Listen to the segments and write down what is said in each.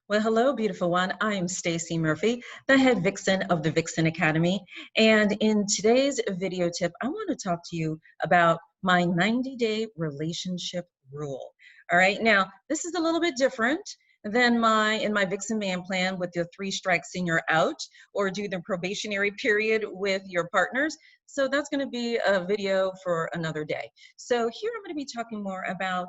Well, hello, beautiful one. I am Stacey Murphy, the head vixen of the Vixen Academy. And in today's video tip, I want to talk to you about my 90-day relationship rule. All right. Now, this is a little bit different than in my Vixen Man plan with the 3 strikes and you're out, or do the probationary period with your partners. So that's going to be a video for another day. So here I'm going to be talking more about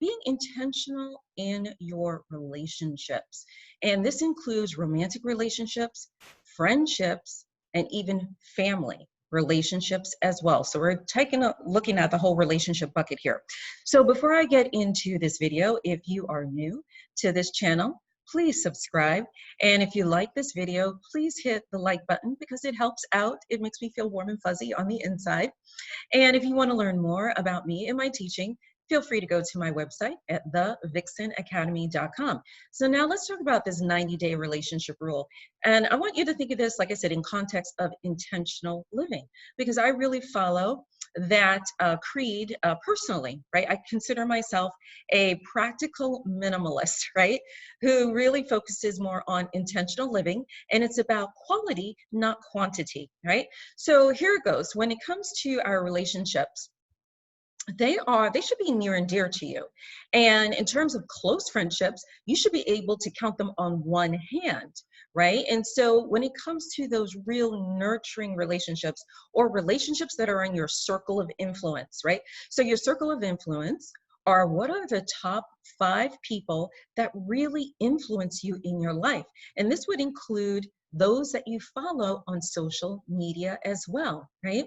being intentional in your relationships. And this includes romantic relationships, friendships, and even family relationships as well. So we're looking at the whole relationship bucket here. So before I get into this video, if you are new to this channel, please subscribe. And if you like this video, please hit the like button because it helps out. It makes me feel warm and fuzzy on the inside. And if you want to learn more about me and my teaching, feel free to go to my website at thevixenacademy.com. So now let's talk about this 90-day relationship rule. And I want you to think of this, like I said, in context of intentional living, because I really follow that creed personally, right? I consider myself a practical minimalist, right? Who really focuses more on intentional living, and it's about quality, not quantity, right? So here it goes. When it comes to our relationships, they should be near and dear to you. And in terms of close friendships, you should be able to count them on one hand, right? And so when it comes to those real nurturing relationships or relationships that are in your circle of influence, right? So your circle of influence are what are the top 5 people that really influence you in your life. And this would include those that you follow on social media as well, right?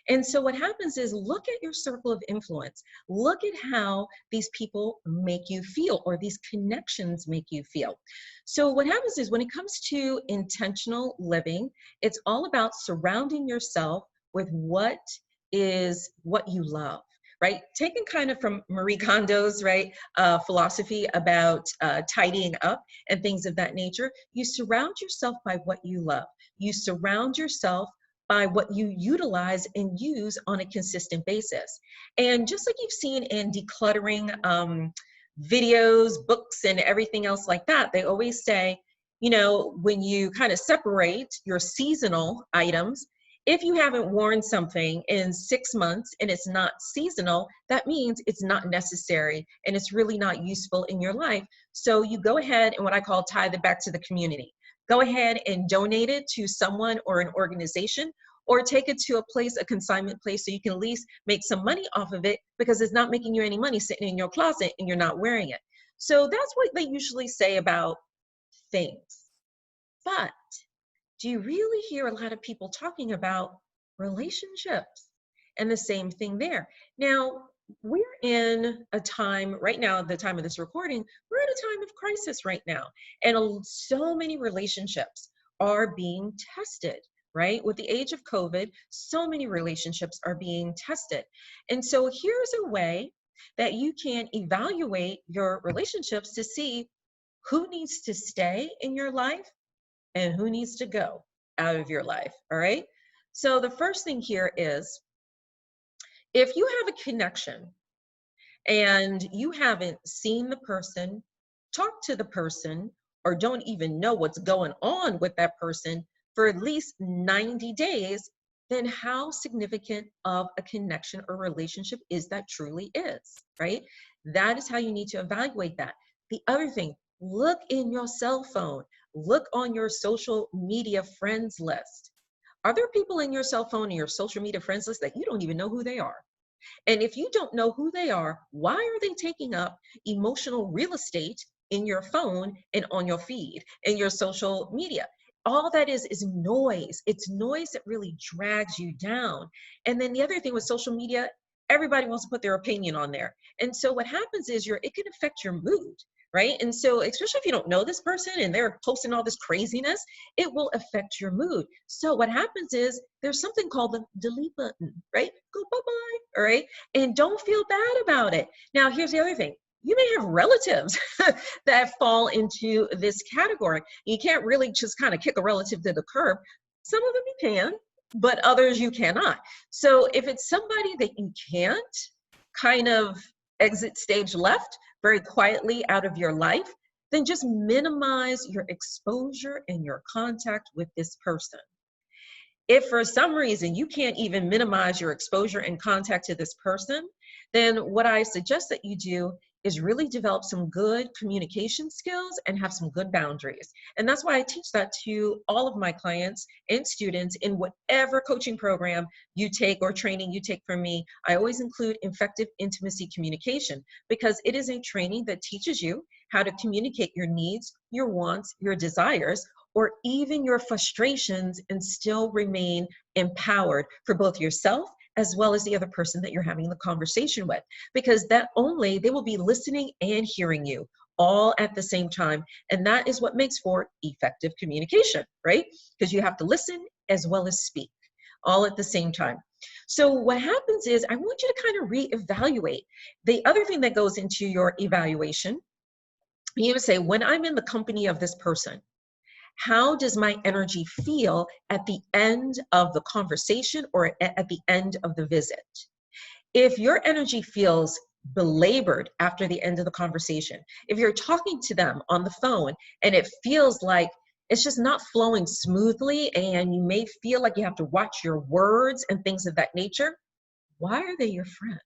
And so what happens is look at your circle of influence. Look at how these people make you feel or these connections make you feel. So what happens is when it comes to intentional living, it's all about surrounding yourself with what you love. Right? Taken kind of from Marie Kondo's, right, philosophy about tidying up and things of that nature. You surround yourself by what you love. You surround yourself by what you utilize and use on a consistent basis. And just like you've seen in decluttering videos, books, and everything else like that, they always say, you know, when you kind of separate your seasonal items, if you haven't worn something in 6 months and it's not seasonal, that means it's not necessary and it's really not useful in your life. So you go ahead and what I call tie it back to the community. Go ahead and donate it to someone or an organization, or take it to a consignment place, so you can at least make some money off of it because it's not making you any money sitting in your closet and you're not wearing it. So that's what they usually say about things. But do you really hear a lot of people talking about relationships? And the same thing there. Now, we're in a time right now, the time of this recording, we're at a time of crisis right now. And so many relationships are being tested, right? With the age of COVID, so many relationships are being tested. And so here's a way that you can evaluate your relationships to see who needs to stay in your life and who needs to go out of your life, all right? So the first thing here is, if you have a connection and you haven't seen the person, talked to the person, or don't even know what's going on with that person for at least 90 days, then how significant of a connection or relationship is that truly is, right? That is how you need to evaluate that. The other thing, look in your cell phone. Look on your social media friends list. Are there people in your cell phone and your social media friends list that you don't even know who they are? And if you don't know who they are, why are they taking up emotional real estate in your phone and on your feed and your social media? All that is noise. It's noise that really drags you down. And then the other thing with social media, everybody wants to put their opinion on there. And so what happens is it can affect your mood, right? And so especially if you don't know this person and they're posting all this craziness, it will affect your mood. So what happens is there's something called the delete button, right? Go bye-bye, all right? And don't feel bad about it. Now, here's the other thing. You may have relatives that fall into this category. You can't really just kind of kick a relative to the curb. Some of them you can, but others you cannot. So if it's somebody that you can't kind of exit stage left very quietly out of your life, then just minimize your exposure and your contact with this person. If for some reason you can't even minimize your exposure and contact to this person, then what I suggest that you do is really develop some good communication skills and have some good boundaries. And that's why I teach that to all of my clients and students in whatever coaching program you take or training you take from me. I always include effective intimacy communication because it is a training that teaches you how to communicate your needs, your wants, your desires, or even your frustrations and still remain empowered for both yourself as well as the other person that you're having the conversation with. Because that only, they will be listening and hearing you all at the same time. And that is what makes for effective communication, right? Because you have to listen as well as speak all at the same time. So what happens is I want you to kind of reevaluate. The other thing that goes into your evaluation, you would say, when I'm in the company of this person, how does my energy feel at the end of the conversation or at the end of the visit? If your energy feels belabored after the end of the conversation, if you're talking to them on the phone and it feels like it's just not flowing smoothly and you may feel like you have to watch your words and things of that nature, why are they your friend?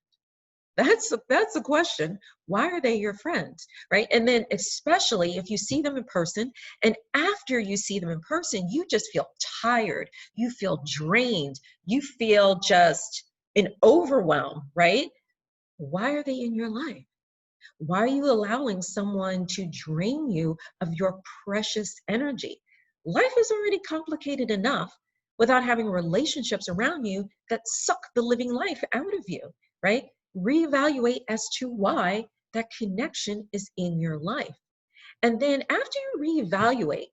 That's the question. Why are they your friends, right? And then especially if you see them in person, and after you see them in person, you just feel tired, you feel drained, you feel just an overwhelm, right? Why are they in your life? Why are you allowing someone to drain you of your precious energy? Life is already complicated enough without having relationships around you that suck the living life out of you, right? Reevaluate as to why that connection is in your life. And then after you reevaluate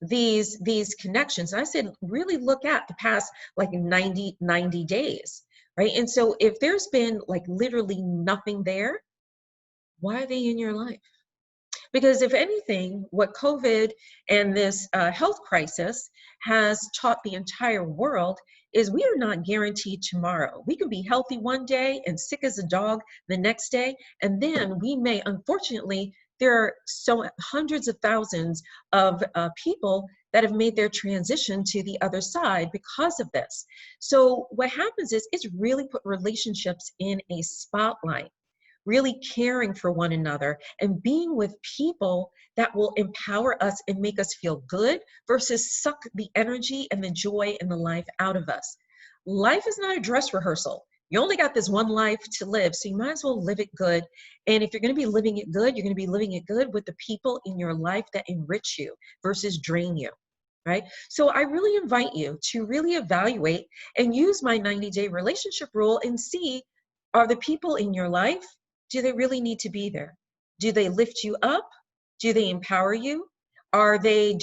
these connections, I said, really look at the past like 90 days, right? And so if there's been like literally nothing there, why are they in your life? Because if anything, what COVID and this health crisis has taught the entire world is we are not guaranteed tomorrow. We can be healthy one day and sick as a dog the next day. And then we may, unfortunately, there are so hundreds of thousands of people that have made their transition to the other side because of this. So what happens is it's really put relationships in a spotlight, really caring for one another and being with people that will empower us and make us feel good versus suck the energy and the joy and the life out of us. Life is not a dress rehearsal. You only got this one life to live, so you might as well live it good. And if you're going to be living it good, you're going to be living it good with the people in your life that enrich you versus drain you. Right? So I really invite you to really evaluate and use my 90-day relationship rule and see, are the people in your life, do they really need to be there? Do they lift you up? Do they empower you? Do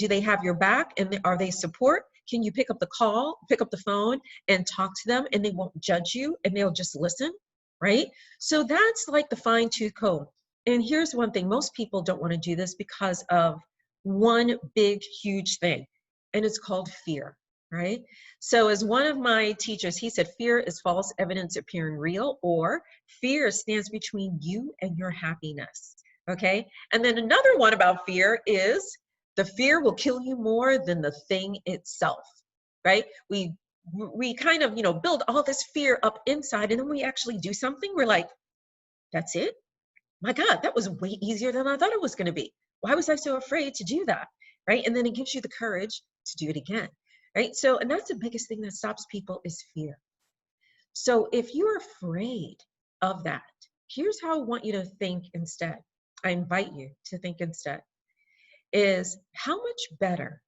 they have your back and are they support? Can you pick up the call, pick up the phone and talk to them and they won't judge you and they'll just listen, right? So that's like the fine tooth comb. And here's one thing, most people don't want to do this because of one big, huge thing, and it's called fear, right? So as one of my teachers, he said, fear is false evidence appearing real, or fear stands between you and your happiness, okay? And then another one about fear is the fear will kill you more than the thing itself, right? We kind of, build all this fear up inside, and then we actually do something, we're like, that's it? My God, that was way easier than I thought it was going to be. Why was I so afraid to do that? Right? And then it gives you the courage to do it again. Right? So, and that's the biggest thing that stops people is fear. So if you're afraid of that, here's how I want you to think instead. I invite you to think instead is how much better,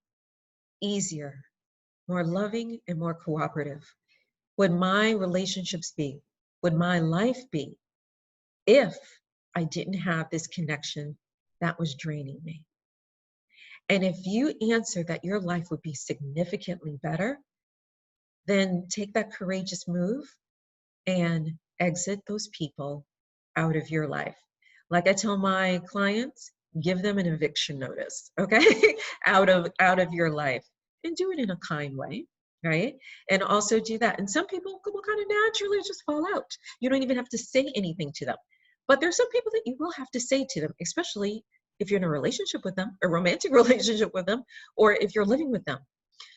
easier, more loving, and more cooperative would my relationships be? Would my life be if I didn't have this connection that was draining me? And if you answer that your life would be significantly better, then take that courageous move and exit those people out of your life. Like I tell my clients, give them an eviction notice, okay? out of your life, and do it in a kind way, right? And also do that. And some people will kind of naturally just fall out. You don't even have to say anything to them. But there's some people that you will have to say to them, especially if you're in a relationship with them, a romantic relationship with them, or if you're living with them.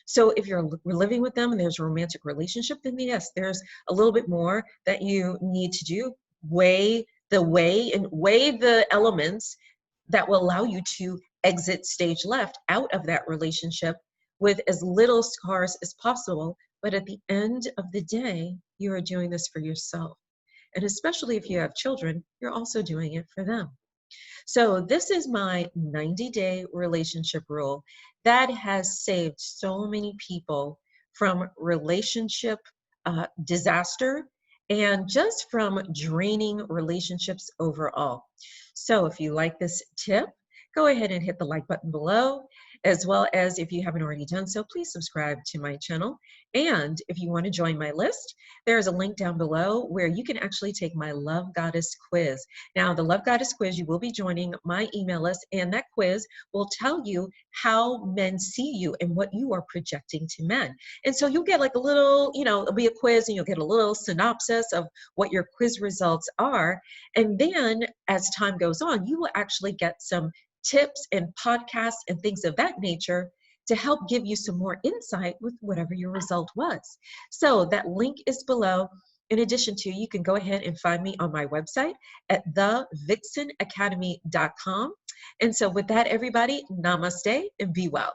So if you're living with them and there's a romantic relationship, then yes, there's a little bit more that you need to do. Weigh the elements that will allow you to exit stage left out of that relationship with as little scars as possible. But at the end of the day, you are doing this for yourself. And especially if you have children, you're also doing it for them. So this is my 90-day relationship rule that has saved so many people from relationship disaster and just from draining relationships overall. So if you like this tip, go ahead and hit the like button below, as well as if you haven't already done so, please subscribe to my channel. And if you want to join my list, there's a link down below where you can actually take my Love Goddess quiz. Now, the Love Goddess quiz, you will be joining my email list, and that quiz will tell you how men see you and what you are projecting to men. And so you'll get like a little, it'll be a quiz and you'll get a little synopsis of what your quiz results are. And then as time goes on, you will actually get some tips and podcasts and things of that nature to help give you some more insight with whatever your result was. So that link is below. In addition to, you can go ahead and find me on my website at thevixenacademy.com. And so with that, everybody, namaste and be well.